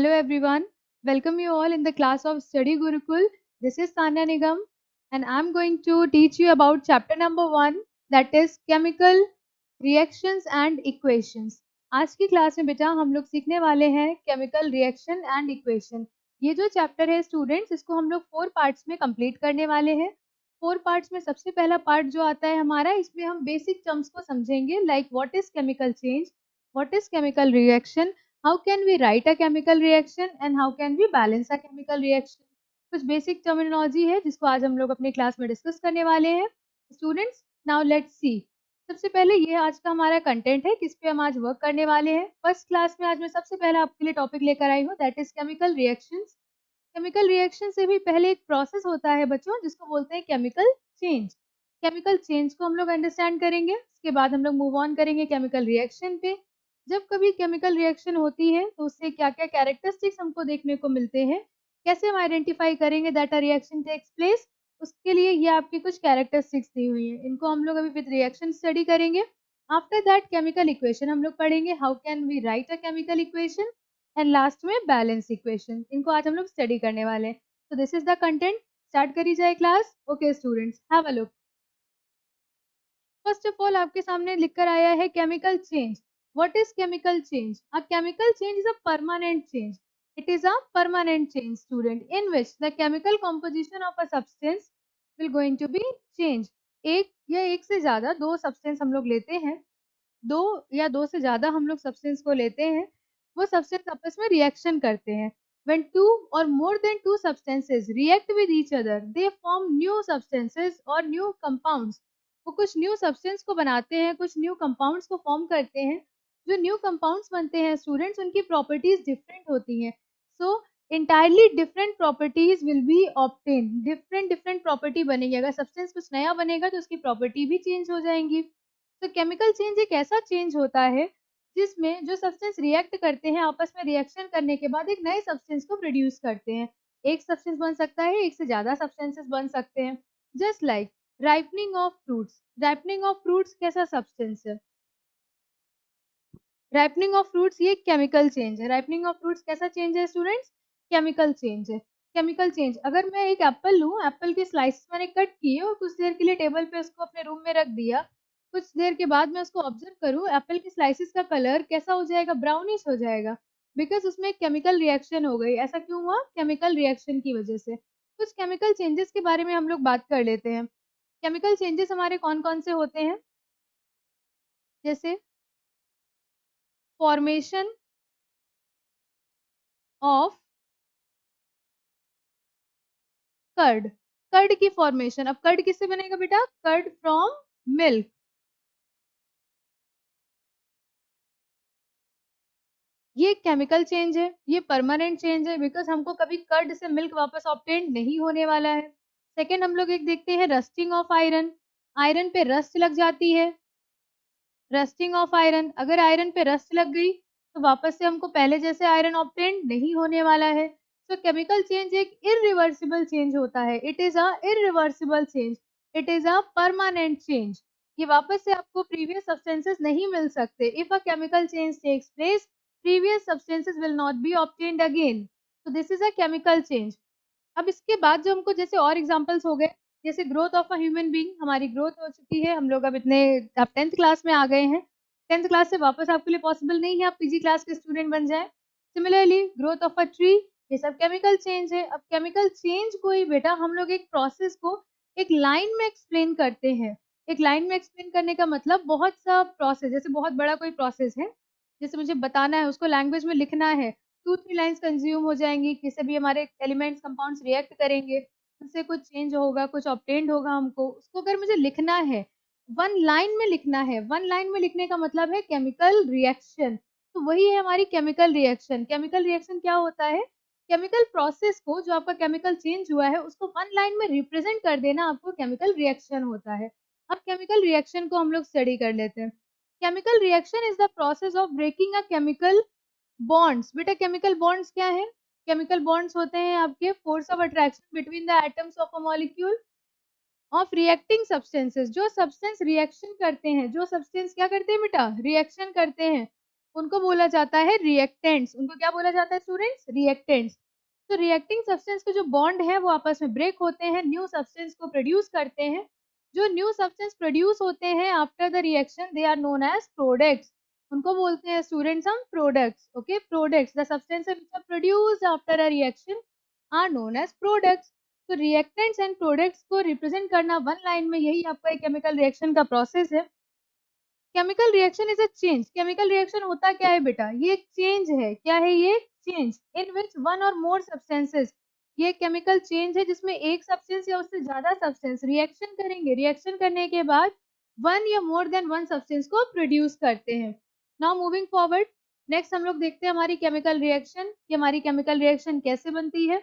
Hello everyone, welcome you all in the class of Study Gurukul. This is Tanya Nigam and I'm going to teach you about chapter number 1, that is chemical reactions and equations. आज की class में बेटा हम लोग सीखने वाले हैं chemical reaction and equation. ये जो चैप्टर है स्टूडेंट्स, इसको हम लोग 4 पार्ट्स में कंप्लीट करने वाले हैं। 4 पार्ट्स में सबसे पहला पार्ट जो आता है हमारा, इसमें हम बेसिक टर्म्स को समझेंगे, like what is chemical change, what is chemical reaction, how can we write a chemical reaction and how can we balance a chemical reaction। कुछ बेसिक टर्मिनोलॉजी है जिसको आज हम लोग अपनी क्लास में डिस्कस करने वाले हैं। Students, now let's see. सबसे पहले ये आज का हमारा कंटेंट है, किस पे हम आज वर्क करने वाले हैं। फर्स्ट क्लास में आज मैं सबसे पहले आपके लिए टॉपिक लेकर आई हूँ, that is chemical reactions. Chemical reaction से भी पहले एक प्रोसेस होता है बच्चों, जिसको बोलते हैं केमिकल चेंज। केमिकल चेंज को हम लोग अंडरस्टैंड करेंगे, उसके बाद हम लोग मूव ऑन करेंगे केमिकल रिएक्शन पे। जब कभी केमिकल रिएक्शन होती है तो उससे क्या क्या कैरेक्टरिस्टिक्स हमको देखने को मिलते हैं, कैसे हम आइडेंटिफाई करेंगे that a reaction takes place, उसके लिए ये आपकी कुछ कैरेक्टरिस्टिक्स दी हुई है। इनको हम लोग अभी विद रिएक्शन स्टडी करेंगे। आफ्टर दैट केमिकल इक्वेशन हम लोग पढ़ेंगे, how can we write a chemical equation, and last में बैलेंस इक्वेशन। इनको आज हम लोग स्टडी करने वाले हैं। तो this is the content. Start करी जाए class. Okay students, have a look. First of all आपके सामने लिखकर आया है chemical change. What is chemical change? A chemical change is a permanent change. It is a permanent change student, in which the chemical composition of a substance will going to be change. एक या एक से ज्यादा दो substance हम लोग लेते हैं, दो या दो से ज्यादा हम लोग सब्सटेंस को लेते हैं, वो सब्सटेंस आपस में रिएक्शन करते हैं। When two or more than two substances react with each other, they form new substances or new compounds। वो कुछ न्यू सब्सटेंस को बनाते हैं, कुछ न्यू कंपाउंड्स को फॉर्म करते हैं। जो न्यू कंपाउंड्स बनते हैं स्टूडेंट्स, उनकी प्रॉपर्टीज डिफरेंट होती हैं। So entirely different properties will be obtain. Different different property बनेगी। अगर सब्सटेंस कुछ नया बनेगा तो उसकी प्रॉपर्टी भी चेंज हो जाएंगी। तो केमिकल चेंज एक ऐसा चेंज होता है जिसमें जो सब्सटेंस रिएक्ट करते हैं, आपस में रिएक्शन करने के बाद एक नए सब्सटेंस को प्रोड्यूस करते हैं। एक सब्सटेंस बन सकता है, एक से ज्यादा सब्सटेंसेस बन सकते हैं। Just like ripening of fruits. Ripening of fruits कैसा सब्सटेंस है? राइपनिंग ऑफ फ्रूट्स ये केमिकल चेंज है। राइपनिंग ऑफ फ्रूट्स कैसा चेंज है स्टूडेंट्स? केमिकल चेंज है। केमिकल चेंज, अगर मैं एक एप्पल लूं, एप्पल के स्लाइसेस मैंने कट किए और कुछ देर के लिए टेबल पे उसको अपने रूम में रख दिया, कुछ देर के बाद मैं उसको ऑब्जर्व करूं, एप्पल के स्लाइसेस का कलर कैसा हो जाएगा? ब्राउनिश हो जाएगा, बिकॉज उसमें एक केमिकल रिएक्शन हो गई। ऐसा क्यों हुआ? केमिकल रिएक्शन की वजह से। कुछ केमिकल चेंजेस के बारे में हम लोग बात कर लेते हैं। केमिकल चेंजेस हमारे कौन कौन से होते हैं? जैसे फॉर्मेशन ऑफ कर्ड। कर्ड की फॉर्मेशन। अब कर्ड किससे बनेगा बेटा? Curd from milk. ये केमिकल चेंज है, ये परमानेंट चेंज है, बिकॉज हमको कभी कर्ड से मिल्क वापस ऑब्टेन नहीं होने वाला है। सेकेंड हम लोग एक देखते हैं, रस्टिंग ऑफ आयरन। आयरन पे रस्ट लग जाती है। रस्टिंग ऑफ आयरन, अगर आयरन पे रस्ट लग गई तो वापस से हमको पहले जैसे आयरन ऑब्टेन नहीं होने वाला है। तो केमिकल चेंज एक इरिवर्सिबल चेंज होता है। It is a irreversible change, it is a permanent change. ये वापस से आपको प्रीवियस सब्सटेंसेस नहीं मिल सकते। If a chemical change takes place, previous substances will not be obtained again. so this is a chemical change. अब इसके बाद जो हमको जैसे और एग्जांपल्स हो गए, जैसे growth of a human being. हमारी ग्रोथ हो चुकी है, हम लोग अब इतने, अब 10th क्लास में आ गए हैं। 10th क्लास से वापस आपके लिए पॉसिबल नहीं है आप पीजी क्लास के स्टूडेंट बन जाए। Similarly growth of a tree, ये सब केमिकल चेंज है। अब केमिकल चेंज को ही बेटा हम लोग एक प्रोसेस को एक लाइन में एक्सप्लेन करते हैं। एक लाइन में एक्सप्लेन करने का मतलब बहुत सा प्रोसेस, जैसे बहुत बड़ा कोई प्रोसेस है, जैसे मुझे बताना है, उसको लैंग्वेज में लिखना है, 2-3 लाइन्स कंज्यूम हो जाएंगी। किसी भी हमारे एलिमेंट्स कंपाउंड्स रिएक्ट करेंगे, उनसे कुछ चेंज होगा, कुछ ऑब्टेन्ड होगा। हमको उसको अगर मुझे लिखना है, वन लाइन में लिखना है, वन लाइन में लिखने का मतलब है केमिकल रिएक्शन। तो वही है हमारी केमिकल रिएक्शन। केमिकल रिएक्शन क्या होता है? केमिकल प्रोसेस को, जो आपका केमिकल चेंज हुआ है, उसको वन लाइन में रिप्रेजेंट कर देना आपको केमिकल रिएक्शन होता है। अब केमिकल रिएक्शन को हम लोग स्टडी कर लेते हैं। Chemical reaction is the process of breaking a chemical bonds. बेटा केमिकल बॉन्ड्स क्या है? केमिकल बॉन्ड्स होते हैं आपके force of attraction between the atoms of a molecule of reacting substances. जो सब्सटेंस रिएक्शन करते हैं, जो सब्सटेंस क्या करते हैं बेटा? रिएक्शन करते हैं। उनको बोला जाता है रिएक्टेंट्स। उनको क्या बोला जाता है स्टूडेंट्स? रिएक्टेंट्स। तो रिएक्टिंग सब्सटेंस के जो बॉन्ड है वो आपस में ब्रेक होते हैं, न्यू सब्सटेंस को प्रोड्यूस करते हैं। जो न्यू सब्सटेंस प्रोड्यूस होते हैं after the reaction they are known as products. उनको बोलते हैं स्टूडेंट्स हम products. Okay, products the substances which are produced after a reaction are known as products. तो रिएक्टेंट्स एंड प्रोडक्ट्स को रिप्रेजेंट करना one line में यही आपका एक केमिकल रिएक्शन का प्रोसेस है। Chemical reaction is a change. Chemical reaction होता क्या है बेटा? ये एक चेंज है। क्या है ये? चेंज इन विच वन और मोर सब्सटेंसेस। ये केमिकल चेंज है जिसमें एक सब्सटेंस या उससे ज्यादा सब्सटेंस रिएक्शन करेंगे। रिएक्शन करने के बाद वन या मोर देन वन सब्सटेंस को प्रोड्यूस करते हैं। नाउ मूविंग फॉरवर्ड, नेक्स्ट हम लोग देखते हैं हमारी केमिकल रिएक्शन कि हमारी केमिकल रिएक्शन कैसे बनती है।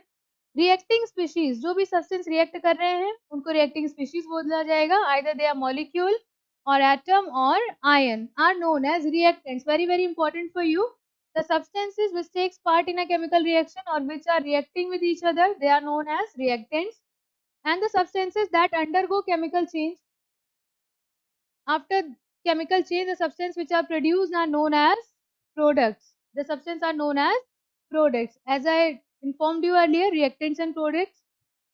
रिएक्टिंग स्पीशीज, जो भी सब्सटेंस रिएक्ट कर रहे हैं उनको रिएक्टिंग स्पीशीज बोला जाएगा। Either they are molecule or atom or ion are known as reactants. Very very important for you. The substances which takes part in a chemical reaction or which are reacting with each other, they are known as reactants. And the substances that undergo chemical change, after chemical change, the substances which are produced are known as products. The substances are known as products. As I informed you earlier, reactants and products.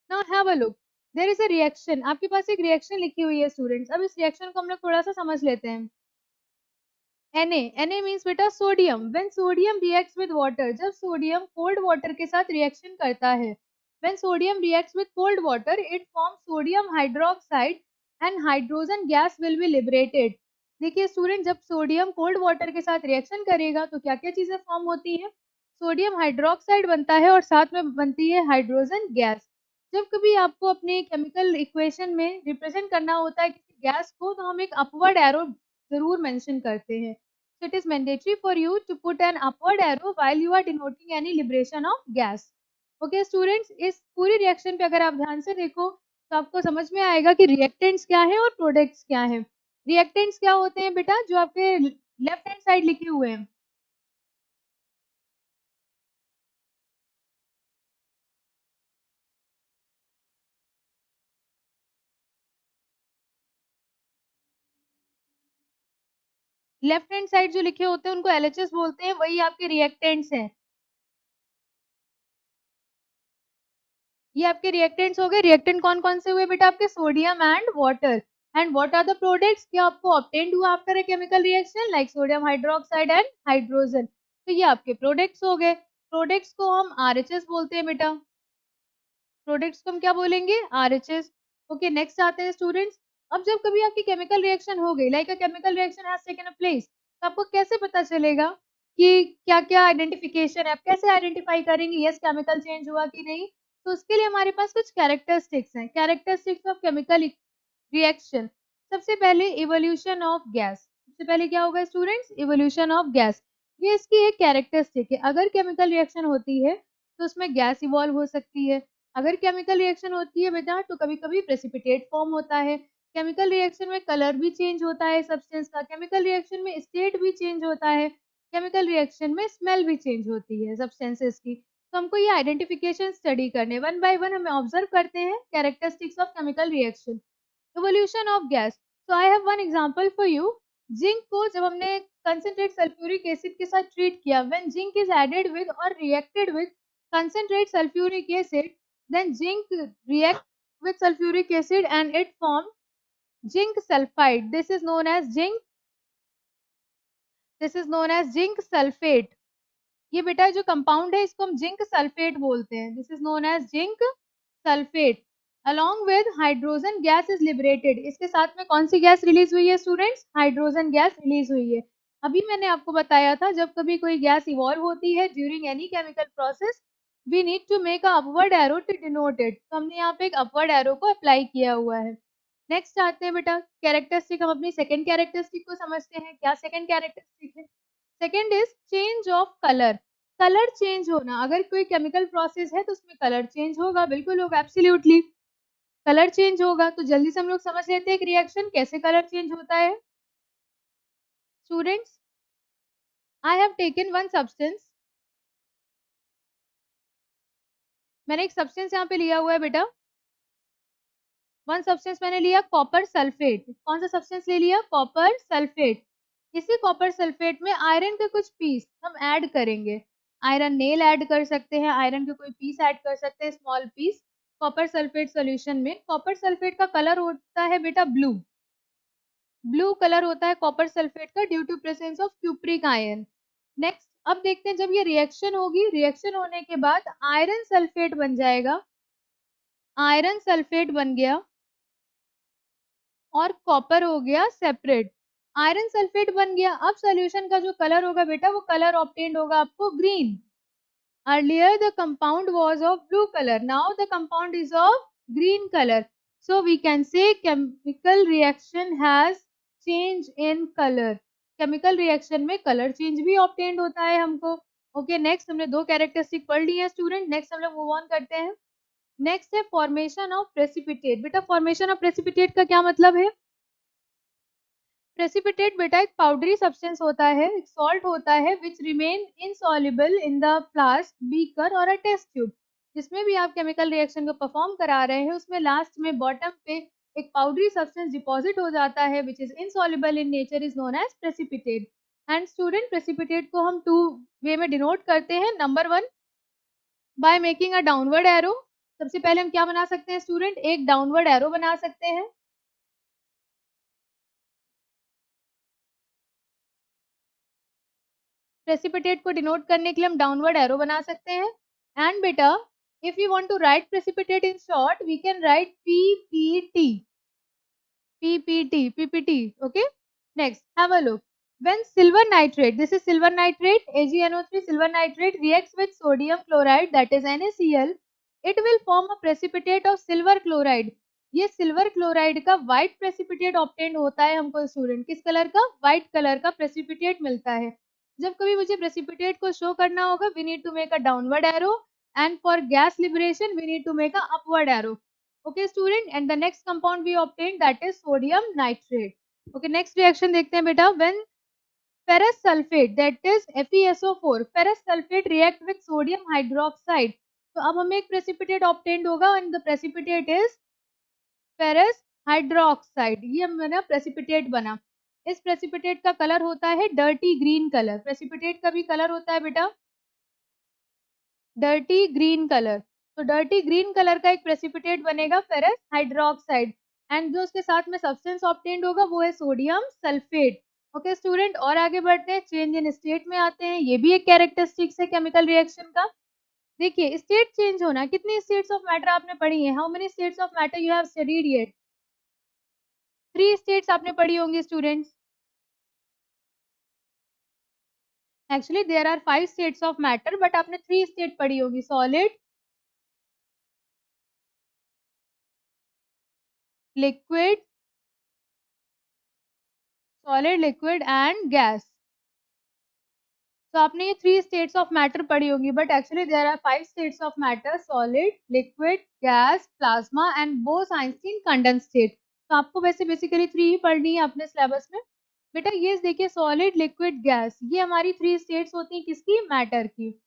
Now have a look. There is a reaction. आपके पास एक reaction लिखी हुई है students. अब इस reaction को हम लोग थोड़ा सा समझ लेते हैं। Na means बेटा sodium. When sodium reacts with water, जब सोडियम कोल्ड वाटर के साथ रिएक्शन करता है, when sodium reacts with cold water, it forms sodium hydroxide and hydrogen gas will be liberated. देखिए स्टूडेंट, जब सोडियम कोल्ड वाटर के साथ रिएक्शन करेगा तो क्या क्या चीजें फॉर्म होती हैं? सोडियम हाइड्रोक्साइड बनता है और साथ में बनती है हाइड्रोजन गैस। जब कभी आपको अपने केमिकल इक्वेशन में रिप्रेजेंट करना होता है किसी गैस को, तो हम एक अपवर्ड एरो जरूर मेंशन करते हैं। So it is mandatory for you to put an upward arrow while you are denoting any liberation of gas. Okay students, इस पूरी रिएक्शन पे अगर आप ध्यान से देखो तो आपको समझ में आएगा कि रिएक्टेंट्स क्या है और प्रोडक्ट्स क्या है। रिएक्टेंट्स क्या होते हैं बेटा? जो आपके लेफ्ट हैंड साइड लिखे हुए हैं। लेफ्ट हैंड साइड जो लिखे होते हैं उनको एलएचएस बोलते हैं, वही आपके रिएक्टेंट्स हैं। ये आपके रिएक्टेंट्स हो गए। रिएक्टेंट कौन कौन से हुए बेटा? आपके sodium and water. And what are the products? क्या आपको ऑब्टेन्ड हुआ after a chemical reaction like sodium hydroxide and hydrogen. तो ये आपके प्रोडक्ट्स हो गए। प्रोडक्ट्स को हम आरएचएस बोलते हैं बेटा। प्रोडक्ट्स को हम क्या बोलेंगे? आरएचएस। ओके, नेक्स्ट आते हैं स्टूडेंट्स। अब जब कभी आपकी केमिकल रिएक्शन हो गई, like a chemical reaction has taken a place, तो आपको कैसे पता चलेगा कि क्या क्या आइडेंटिफिकेशन है? आप कैसे आइडेंटिफाई करेंगे यस केमिकल चेंज हुआ कि नहीं? तो उसके लिए हमारे पास कुछ कैरेक्टरिस्टिक्स हैं। Characteristics of chemical reaction. सबसे पहले इवोल्यूशन ऑफ गैस। सबसे पहले क्या होगा स्टूडेंट्स? Evolution of gas. ये इसकी एक कैरेक्टरिस्टिक है। अगर केमिकल रिएक्शन होती है तो उसमें गैस इवॉल्व हो सकती है। अगर केमिकल रिएक्शन होती है बेटा तो कभी कभी प्रेसिपिटेट फॉर्म होता है। केमिकल रिएक्शन में कलर भी चेंज होता है सब्सटेंस का। केमिकल रिएक्शन में स्टेट भी चेंज होता है। केमिकल रिएक्शन में स्मेल भी चेंज होती है सब्सटेंसेस की। तो हमको ये आइडेंटिफिकेशन स्टडी करने, वन बाय वन हमें ऑब्जर्व करते हैं characteristics of chemical reaction. Evolution of gas. So I have one example for you. Zinc को जब हमने कंसंट्रेट सल्फ्यूरिक एसिड के साथ ट्रीट किया, when zinc is added with और reacted with concentrate sulphuric acid, then zinc react with sulfuric acid and it form zinc sulfide. This is known as zinc sulfate. ये बेटा जो compound है इसको हम जिंक सल्फेट बोलते हैं। This is known as zinc sulphate. Along with hydrogen gas is liberated. इसके साथ में कौन सी गैस रिलीज हुई है स्टूडेंट्स? हाइड्रोजन गैस रिलीज हुई है। अभी मैंने आपको बताया था जब कभी कोई गैस इवॉल्व होती है during any chemical process, we need to make a upward arrow to denote it. तो हमने यहाँ पे एक अपवर्ड एरो को अप्लाई किया हुआ है। नेक्स्ट आते हैं बेटा कैरेक्टरिस्टिक। हम अपनी सेकंड कैरेक्टरिस्टिक को समझते हैं। क्या सेकंड कैरेक्टरिस्टिक है? Second is change of colour. Colour change होना। अगर कोई केमिकल प्रोसेस है तो उसमें कलर चेंज होगा, बिल्कुल होगा, एब्सोल्युटली कलर चेंज होगा। तो जल्दी से हम लोग समझ लेते हैं एक रिएक्शन कैसे कलर चेंज होता है। Students, I have taken one substance. मैंने एक सब्सटेंस यहाँ पे लिया हुआ है बेटा। वन सब्सटेंस मैंने लिया कॉपर सल्फेट। कौन सा सब्सटेंस ले लिया? Copper sulphate. इसी कॉपर सल्फेट में आयरन के कुछ पीस हम ऐड करेंगे। आयरन नेल ऐड कर सकते हैं, आयरन के कोई पीस ऐड कर सकते हैं, small piece copper sulphate solution में। कॉपर सल्फेट का कलर होता है बेटा ब्लू। ब्लू कलर होता है कॉपर सल्फेट का due to presence of cupric ion. Next अब देखते हैं, जब ये रिएक्शन होगी, रिएक्शन होने के बाद आयरन सल्फेट बन जाएगा। आयरन सल्फेट बन गया और कॉपर हो गया सेपरेट। आयरन सल्फेट बन गया। अब सॉल्यूशन का जो कलर होगा बेटा, वो कलर ऑब्टेन्ड होगा आपको green. Earlier the compound was of blue color. Now the compound is of green color. So we can say chemical reaction has change in color. Chemical reaction में color change भी obtained होता है हमको। Okay, next हमने दो characteristic पढ़ ली है student. Next हम लोग move on करते हैं। Next है formation of precipitate. बेटा formation of precipitate का क्या मतलब है? प्रेसिपिटेट बेटा एक पाउडरी सब्सटेंस होता है, एक सॉल्ट होता है which remain insoluble in the flask, beaker और अ टेस्ट ट्यूब। जिसमें भी आप केमिकल रिएक्शन को परफॉर्म करा रहे हैं, उसमें लास्ट में बॉटम पे एक पाउडरी सब्सटेंस डिपॉजिट हो जाता है which is insoluble in nature, is known as precipitate. And student precipitate को हम टू वे में डिनोट करते हैं। Number one, by making a downward arrow. सबसे पहले हम क्या बना सकते हैं स्टूडेंट, एक डाउनवर्ड एरो बना सकते हैं। प्रेसिपिटेट को डिनोट करने के लिए हम डाउनवर्ड एरो बना सकते हैं। एंड बेटा if you want to write precipitate in short, we can write PPT. PPT, okay? Next, have a look. When silver nitrate, this is silver nitrate, AgNO3 silver nitrate reacts with sodium chloride, that is NaCl, it will form a precipitate of silver chloride. ये silver chloride का white precipitate obtain होता है हमको student. किस colour का? White colour का precipitate मिलता है। जब कभी मुझे प्रेसिपिटेट को शो करना होगा, we need to make a downward arrow, and for gas liberation we need to make a upward arrow. Okay student, and the next compound we obtained, that is sodium nitrate. Okay, next reaction देखते हैं बेटा। When ferrous sulfate, that is FeSO4, ferrous sulfate react with sodium hydroxide, तो अब हमें एक precipitate obtained होगा and the precipitate is ferrous hydroxide। ये हमारा precipitate बना। इस precipitate का कलर होता है dirty green color। precipitate का भी कलर होता है बेटा डर्टी ग्रीन कलर। तो डर्टी ग्रीन कलर का एक प्रेसिपिटेट बनेगा फेरस हाइड्रोक्साइड, एंड जो उसके साथ में सब्सटेंस ऑब्टेन्ड होगा वो है सोडियम सल्फेट। ओके स्टूडेंट, और आगे बढ़ते हैं, चेंज इन स्टेट में आते हैं। ये भी एक कैरेक्टरिस्टिक्स है केमिकल रिएक्शन का। देखिए स्टेट चेंज होना, कितनी स्टेट्स ऑफ मैटर आपने पढ़ी है? How many states of matter you have studied yet? 3 states आपने पढ़ी होंगी students. Actually there are 5 states of matter, but आपने 3 स्टेट पढ़ी होगी, solid, liquid, solid, liquid and gas. तो आपने ये 3 स्टेट्स ऑफ मैटर पढ़ी होंगी, but actually there are 5 states of matter, solid, liquid, gas, plasma and Bose Einstein condensed state. तो आपको वैसे बेसिकली 3 ही पढ़नी है अपने सिलेबस में। बेटा ये देखिए, सॉलिड, लिक्विड, गैस, ये हमारी 3 स्टेट्स होती हैं किसकी? मैटर की।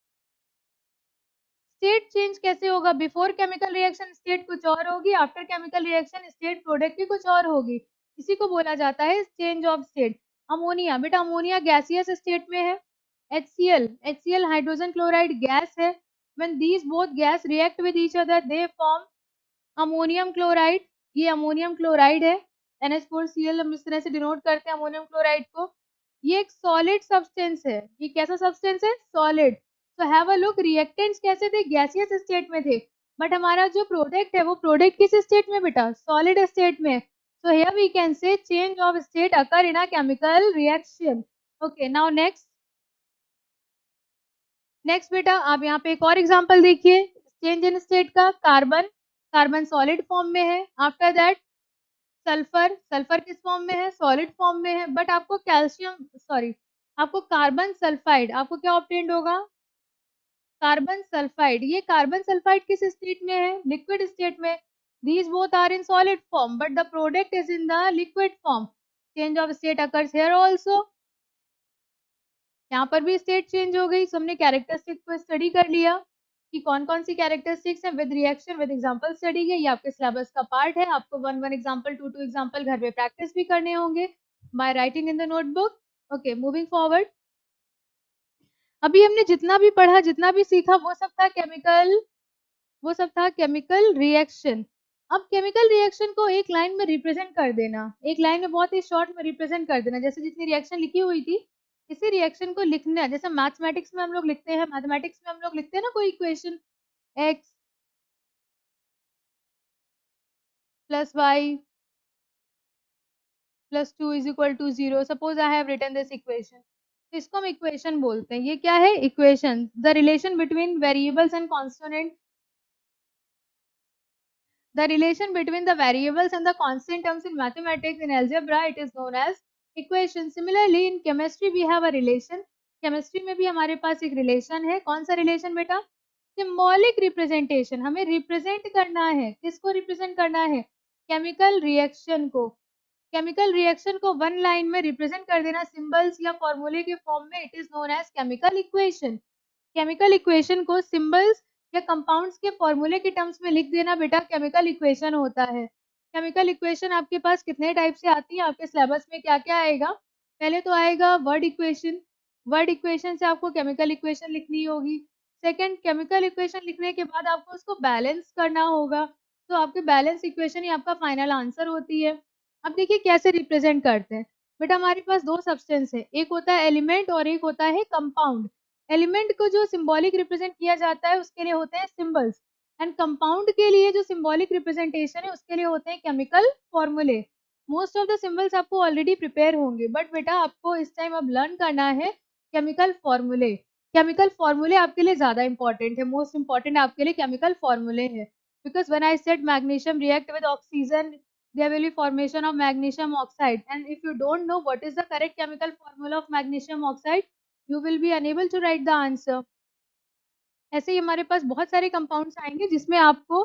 स्टेट चेंज कैसे होगा? बिफोर केमिकल रिएक्शन स्टेट कुछ और होगी, after chemical reaction state product की कुछ और होगी। इसी को बोला जाता है चेंज ऑफ स्टेट। अमोनिया, बेटा अमोनिया गैसियस स्टेट में है। HCl हाइड्रोजन क्लोराइड गैस है। When these both gas react with each other, they form ammonium chloride. ये अमोनियम क्लोराइड है। NH4Cl हम इस तरह से डिनोट करते हैं अमोनियम क्लोराइड को। ये एक सॉलिड सब्सटेंस है। ये कैसा सब्सटेंस है? Solid. So have a look, reactants कैसे थे? गैसियस स्टेट में थे, बट हमारा जो प्रोडक्ट है वो प्रोडक्ट किस स्टेट में बेटा? सॉलिड स्टेट में। So here we can say change of state occur in a chemical reaction. Okay, now next. Next बेटा आप यहाँ पे एक और एग्जांपल देखिए चेंज इन स्टेट का। कार्बन, कार्बन सॉलिड फॉर्म में है। आफ्टर दैट सल्फर, सल्फर किस फॉर्म में है? सॉलिड फॉर्म में है। बट आपको कैल्शियम, सॉरी, आपको कार्बन सल्फाइड, आपको क्या ऑब्टेन्ड होगा? Carbon sulphide. ये कार्बन सल्फाइड किस स्टेट में है? लिक्विड स्टेट में। These both are in solid form, but the product is in the liquid form. Change of state occurs here also. यहाँ पर भी स्टेट चेंज हो गई। सो हमने कैरेक्टरिस्टिक को स्टडी कर लिया कि कौन-कौन सी कैरेक्टरिस्टिक्स हैं with reaction, with example study है। ये आपके सिलेबस का पार्ट है। आपको 1 1 एग्जांपल, 2 2 एग्जांपल घर पे प्रैक्टिस भी करने होंगे by writing in the notebook. Okay, moving forward. अभी हमने जितना भी पढ़ा, जितना भी सीखा, वो सब था केमिकल रिएक्शन। अब केमिकल रिएक्शन को एक लाइन में रिप्रेजेंट कर देना, एक लाइन में बहुत ही शॉर्ट में रिप्रेजेंट कर देना, जैसे जितनी रिएक्शन लिखी हुई थी इसी रिएक्शन को लिखना, जैसे मैथमेटिक्स में हम लोग लिखते हैं, मैथमेटिक्स में हम लोग लिखते हैं ना कोई equation, x plus y plus 2 is equal to 0। Suppose I have written this equation, तो इसको हम इक्वेशन बोलते हैं। ये क्या है? Equation. The relation between variables and constant, the relation between the variables and the constant terms in mathematics, in algebra, it is known as equation. Similarly, in chemistry we have a relation. Chemistry में भी हमारे पास एक relation है। कौन सा relation बेटा? Symbolic representation। हमें represent करना है, किसको represent करना है? Chemical reaction को। केमिकल रिएक्शन को वन लाइन में रिप्रेजेंट कर देना सिंबल्स या फॉर्मूले के फॉर्म में, it is known as chemical equation. Chemical equation को सिंबल्स या कंपाउंड्स के फॉर्मूले के टर्म्स में लिख देना बेटा केमिकल इक्वेशन होता है। केमिकल इक्वेशन आपके पास कितने टाइप से आती है? आपके सिलेबस में क्या क्या आएगा? पहले तो आएगा वर्ड इक्वेशन। वर्ड इक्वेशन से आपको केमिकल इक्वेशन लिखनी होगी। सेकंड, केमिकल इक्वेशन लिखने के बाद आपको उसको बैलेंस करना होगा, तो आपके बैलेंस इक्वेशन ही आपका फाइनल आंसर होती है। अब देखिए कैसे रिप्रेजेंट करते हैं। बेटा हमारे पास दो सब्सटेंस है, एक होता है एलिमेंट और एक होता है कंपाउंड। एलिमेंट को जो सिंबॉलिक रिप्रेजेंट किया जाता है उसके लिए होते हैं सिंबल्स, एंड कंपाउंड के लिए जो सिंबॉलिक रिप्रेजेंटेशन है उसके लिए होते हैं केमिकल फॉर्मूले। मोस्ट ऑफ द सिंबल्स आपको ऑलरेडी प्रिपेयर होंगे, बट बेटा आपको इस टाइम अब लर्न करना है केमिकल फॉर्मूले। केमिकल फॉर्मूले आपके लिए ज्यादा इंपॉर्टेंट है, मोस्ट इंपॉर्टेंट आपके लिए केमिकल फॉर्मूले है। because when I said magnesium react with oxygen, there will be formation of magnesium oxide, and if you don't know what is the correct chemical formula of magnesium oxide, you will be unable to write the answer। ऐसे ही हमारे पास बहुत सारे compounds आएंगे जिसमें आपको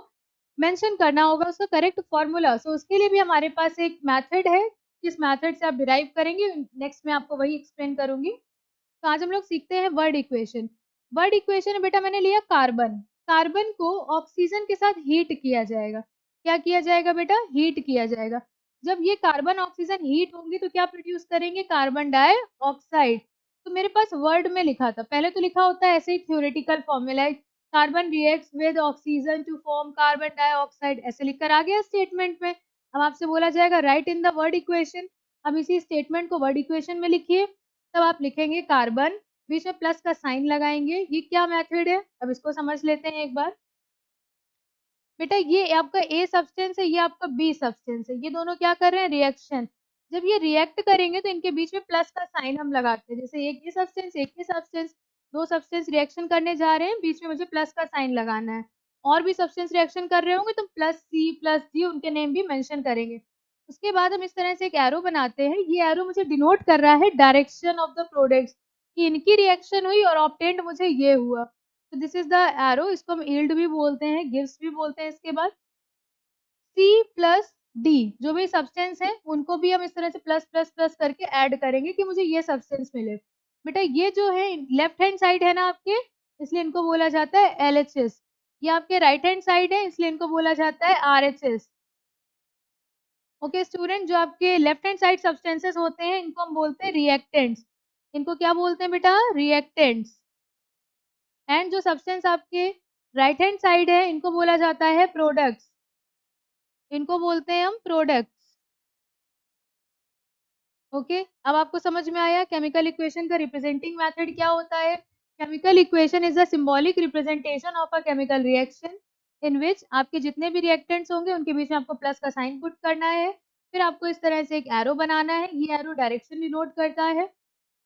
mention करना होगा उसका करेक्ट फॉर्मूला। सो उसके लिए भी हमारे पास एक मेथड है, किस मेथड से आप डिराइव करेंगे नेक्स्ट में आपको वही एक्सप्लेन करूंगी। तो आज हम लोग सीखते हैं वर्ड इक्वेशन। वर्ड इक्वेशन में बेटा मैंने लिया कार्बन। कार्बन को ऑक्सीजन के साथ हीट किया जाएगा। क्या किया जाएगा बेटा? हीट किया जाएगा। जब ये कार्बन ऑक्सीजन हीट होंगे तो क्या प्रोड्यूस करेंगे? Carbon dioxide. तो मेरे पास वर्ड में लिखा था, पहले तो लिखा होता है ऐसे ही theoretical formula, carbon reacts with oxygen to form carbon dioxide, ऐसे लिखकर आ गया स्टेटमेंट में। अब आपसे बोला जाएगा right in the word equation. अब इसी स्टेटमेंट को वर्ड इक्वेशन में लिखिए। तब आप लिखेंगे कार्बन, बीच में प्लस का साइन लगाएंगे। ये क्या मेथड है? अब इसको समझ लेते हैं एक बार। बेटा ये आपका ए सब्सटेंस है, ये आपका बी सब्सटेंस है, ये दोनों क्या कर रहे हैं? रिएक्शन। जब ये रिएक्ट करेंगे तो इनके बीच में प्लस का साइन हम लगाते हैं, जैसे एक ये सब्सटेंस एक ये सब्सटेंस, दो सब्सटेंस रिएक्शन करने जा रहे हैं, बीच में मुझे प्लस का साइन लगाना है। और भी सब्सटेंस रिएक्शन कर रहे होंगे तो प्लस सी प्लस डी उनके नेम भी मेंशन करेंगे। उसके बाद हम इस तरह से एक एरो बनाते हैं, ये एरो मुझे डिनोट कर रहा है डायरेक्शन ऑफ द प्रोडक्ट्स, कि इनकी रिएक्शन हुई और ऑब्टेन्ड मुझे ये हुआ। तो दिस इज द एरो, इसको हम यील्ड भी बोलते हैं, गिव्स भी बोलते हैं। इसके बाद C प्लस डी, जो भी सब्सटेंस है उनको भी हम इस तरह से प्लस प्लस प्लस करके ऐड करेंगे कि मुझे ये सब्सटेंस मिले। बेटा ये जो है लेफ्ट हैंड साइड है ना आपके, इसलिए इनको बोला जाता है LHS। ये आपके राइट हैंड साइड है इसलिए इनको बोला जाता है RHS। ओके स्टूडेंट, जो आपके लेफ्ट हैंड साइड सब्सटेंसेस होते हैं इनको हम बोलते हैं रिएक्टेंट्स। इनको क्या बोलते हैं बेटा? रिएक्टेंट्स। एंड जो सब्सटेंस आपके राइट हैंड साइड है इनको बोला जाता है प्रोडक्ट्स। इनको बोलते हैं हम प्रोडक्ट्स। ओके अब आपको समझ में आया केमिकल इक्वेशन का रिप्रेजेंटिंग मेथड क्या होता है। Chemical equation is the symbolic representation of a chemical reaction in which आपके जितने भी रिएक्टेंट्स होंगे उनके बीच में आपको प्लस का साइन पुट करना है। फिर आपको इस तरह से एक एरो बनाना है, ये एरो डायरेक्शन डिनोट करता है।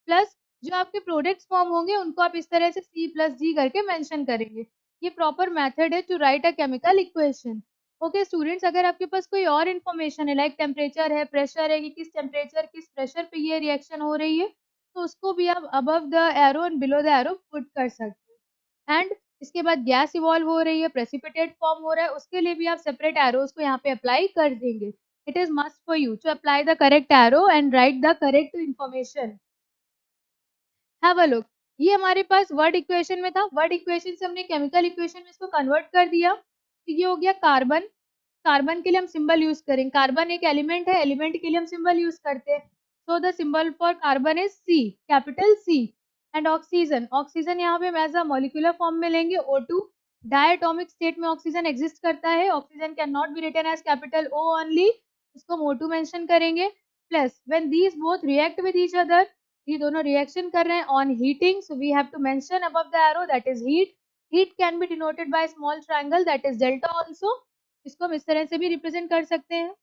प्लस जो आपके प्रोडक्ट्स फॉर्म होंगे उनको आप इस तरह से C प्लस जी करके मेंशन करेंगे। ये प्रॉपर मेथड है to write a chemical equation. Okay students, अगर आपके पास कोई और इन्फॉर्मेशन है लाइक टेम्परेचर है, प्रेशर है, कि किस टेम्परेचर किस प्रेशर पे ये रिएक्शन हो रही है, तो उसको भी आप above the arrow and below the arrow put कर सकते हैं। एंड इसके बाद गैस इवॉल्व हो रही है, प्रेसिपिटेट फॉर्म हो रहा है, उसके लिए भी आप सेपरेट एरोज को यहाँ पे अप्लाई कर देंगे। It is must for you to apply the correct arrow and write the correct information. Have a look. ये हमारे पास वर्ड इक्वेशन में था, वर्ड इक्वेशन से हमने केमिकल इक्वेशन में इसको कन्वर्ट कर दिया। तो ये हो गया कार्बन। कार्बन के लिए हम सिंबल यूज करेंगे, कार्बन एक एलिमेंट है, एलिमेंट के लिए हम सिंबल यूज करते हैं। So the symbol for carbon is C, capital C. And oxygen, oxygen यहाँ पे हम एज अ मॉलिक्यूलर फॉर्म में लेंगे O2. डायटोमिक स्टेट में ऑक्सीजन एग्जिस्ट करता है. Oxygen can not be written as capital O only, इसको हम O2 मेंशन करेंगे. Plus when these both react with each other, ये दोनों रिएक्शन कर रहे हैं on heating, so we have to mention above the arrow that is heat. Heat can be denoted by small triangle that is delta also. इसको हम इस तरह से भी रिप्रेजेंट कर सकते हैं,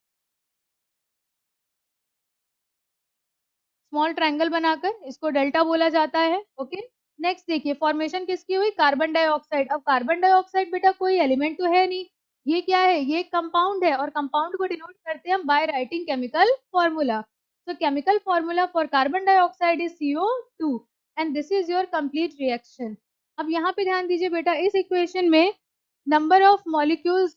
स्मॉल ट्रायंगल बनाकर, इसको डेल्टा बोला जाता है. ओके. नेक्स्ट देखिए, फॉर्मेशन किसकी हुई, कार्बन डाइऑक्साइड. अब कार्बन डाइऑक्साइड बेटा कोई एलिमेंट तो है नहीं, ये क्या है, ये एक कंपाउंड है, और कंपाउंड को डिनोट करते हैं हम by writing chemical formula. So chemical formula for carbon dioxide is CO2 and this is your complete reaction. अब यहाँ पे ध्यान दीजिए बेटा, इस इक्वेशन में number of molecules,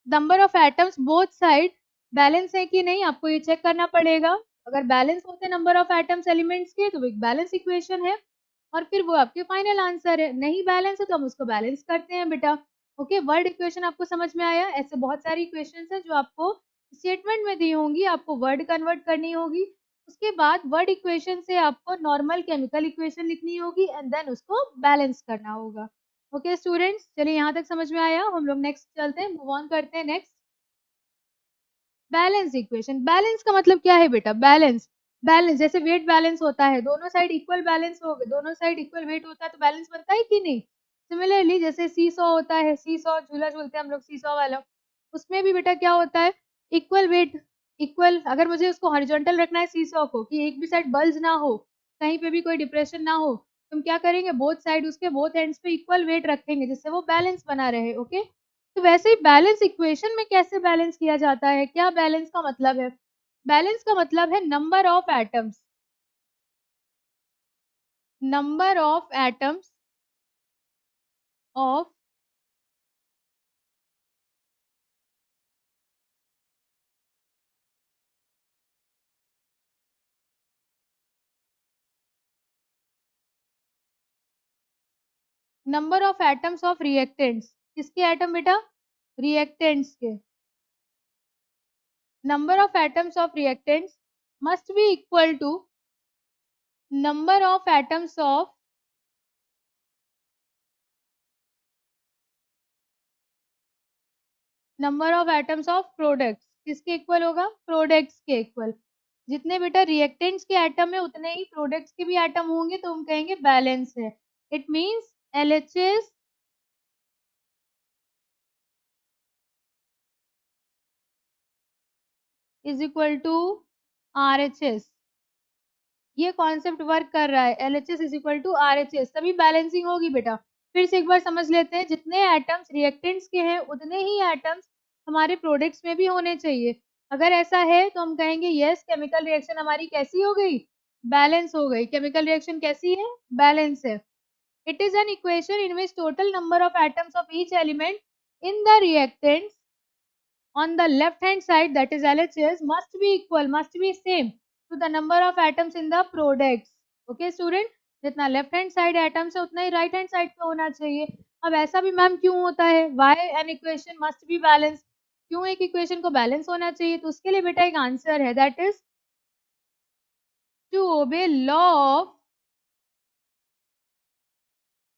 number of atoms both side balance है कि नहीं, आपको ये चेक करना पड़ेगा. अगर बैलेंस होते नंबर ऑफ एटम्स एलिमेंट्स के, तो वो एक बैलेंस इक्वेशन है, और फिर वो आपके फाइनल आंसर है. नहीं बैलेंस है तो हम उसको बैलेंस करते हैं बेटा. ओके, वर्ड इक्वेशन आपको समझ में आया. ऐसे बहुत सारी इक्वेशंस हैं जो आपको स्टेटमेंट में दी होंगी, आपको वर्ड कन्वर्ट करनी होगी. उसके बाद वर्ड इक्वेशन से आपको नॉर्मल केमिकल इक्वेशन लिखनी होगी एंड देन उसको बैलेंस करना होगा. ओके स्टूडेंट्स, चलिए यहाँ तक समझ में आया. हम लोग नेक्स्ट चलते हैं, मूव ऑन करते हैं. Next, balance equation. बैलेंस का मतलब क्या है बेटा, बैलेंस, बैलेंस जैसे वेट बैलेंस होता है, दोनों साइड इक्वल बैलेंस हो गए, दोनों साइड इक्वल वेट होता है तो बैलेंस बनता है कि नहीं. सिमिलरली जैसे सी सॉ होता है, सी सॉ झूला झूलते हैं हम लोग सी सॉ वाला, उसमें भी बेटा क्या होता है, इक्वल वेट, इक्वल. अगर मुझे उसको हॉरिजॉन्टल रखना है सी सॉ को, कि एक भी साइड बल्ज ना हो, कहीं पे भी कोई डिप्रेशन ना हो, तुम क्या करेंगे, बोथ साइड उसके बोथ एंड्स पे इक्वल वेट रखेंगे जिससे वो बैलेंस बना रहे. ओके. तो वैसे ही बैलेंस इक्वेशन में कैसे बैलेंस किया जाता है, क्या बैलेंस का मतलब है, बैलेंस का मतलब है number of atoms, number of atoms of number of atoms of reactants. किसके एटम बेटा, रिएक्टेंट्स के. Number of atoms of reactants must be equal to number of atoms of, number of atoms of products. किसके equal होगा, products के equal. जितने बेटा reactants के atom है उतने ही प्रोडक्ट्स के भी एटम होंगे, तो हम कहेंगे बैलेंस है. It means LHS is equal to RHS. ये कॉन्सेप्ट वर्क कर रहा है, LHS is equal to RHS, तभी बैलेंसिंग होगी बेटा. फिर से एक बार समझ लेते हैं, जितने एटम्स रिएक्टेंट्स के हैं उतने ही एटम्स हमारे प्रोडक्ट्स में भी होने चाहिए. अगर ऐसा है तो हम कहेंगे यस, केमिकल रिएक्शन हमारी कैसी हो गई, बैलेंस हो गई. केमिकल रिएक्शन कैसी है, बैलेंस है. It is an equation in which total number of atoms of each element in the reactants on the left hand side, that is LHS, must be equal, must be same to the number of atoms in the products. Okay student, जितना left hand side atoms है उतना ही right hand side पे होना चाहिए. अब ऐसा भी ma'am क्यों होता है, why an equation must be balance, क्यों एक इक्वेशन को बैलेंस होना चाहिए, तो उसके लिए बेटा एक आंसर है, that is to obey law of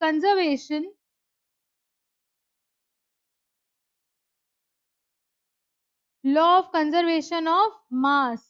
conservation, law of conservation of mass.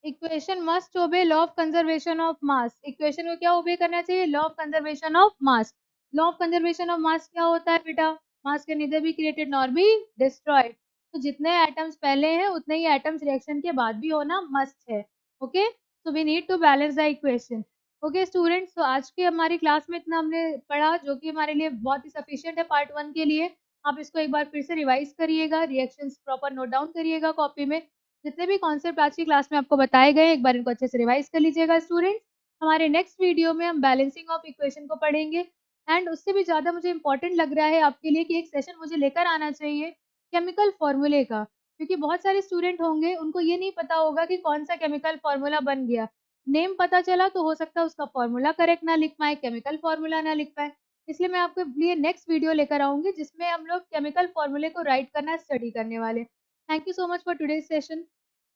Equation must obey law of conservation of mass. Equation को क्या ओबे करना चाहिए, law of conservation of mass. Law of conservation of mass क्या होता है बेटा, mass can neither be created nor be destroyed. तो जितने एटम्स पहले हैं उतने ही एटम्स रिएक्शन के बाद भी होना मस्ट है. Okay, so we need to balance the equation. Okay students, तो आज की हमारी क्लास में इतना हमने पढ़ा, जो कि हमारे लिए बहुत ही सफिशिएंट है पार्ट 1 के लिए. आप इसको एक बार फिर से रिवाइज करिएगा, रिएक्शंस प्रॉपर नोट डाउन करिएगा कॉपी में. जितने भी कॉन्सेप्ट आज की क्लास में आपको बताए गए, एक बार इनको अच्छे से रिवाइज कर लीजिएगा स्टूडेंट्स. हमारे नेक्स्ट वीडियो में हम बैलेंसिंग ऑफ इक्वेशन को पढ़ेंगे. एंड उससे भी ज़्यादा मुझे इंपॉर्टेंट लग रहा है आपके लिए कि एक सेशन मुझे लेकर आना चाहिए केमिकल फॉर्मूले का, क्योंकि बहुत सारे स्टूडेंट होंगे उनको ये नहीं पता होगा कि कौन सा केमिकल फॉर्मूला बन गया. नेम पता चला तो हो सकता है उसका फॉर्मूला करेक्ट ना लिख पाए, केमिकल फॉर्मूला ना लिख पाए. इसलिए मैं आपके लिए नेक्स्ट वीडियो लेकर आऊँगी जिसमें हम लोग केमिकल फ़ॉर्मूले को राइट करना स्टडी करने वाले हैं। Thank you so much for today's session.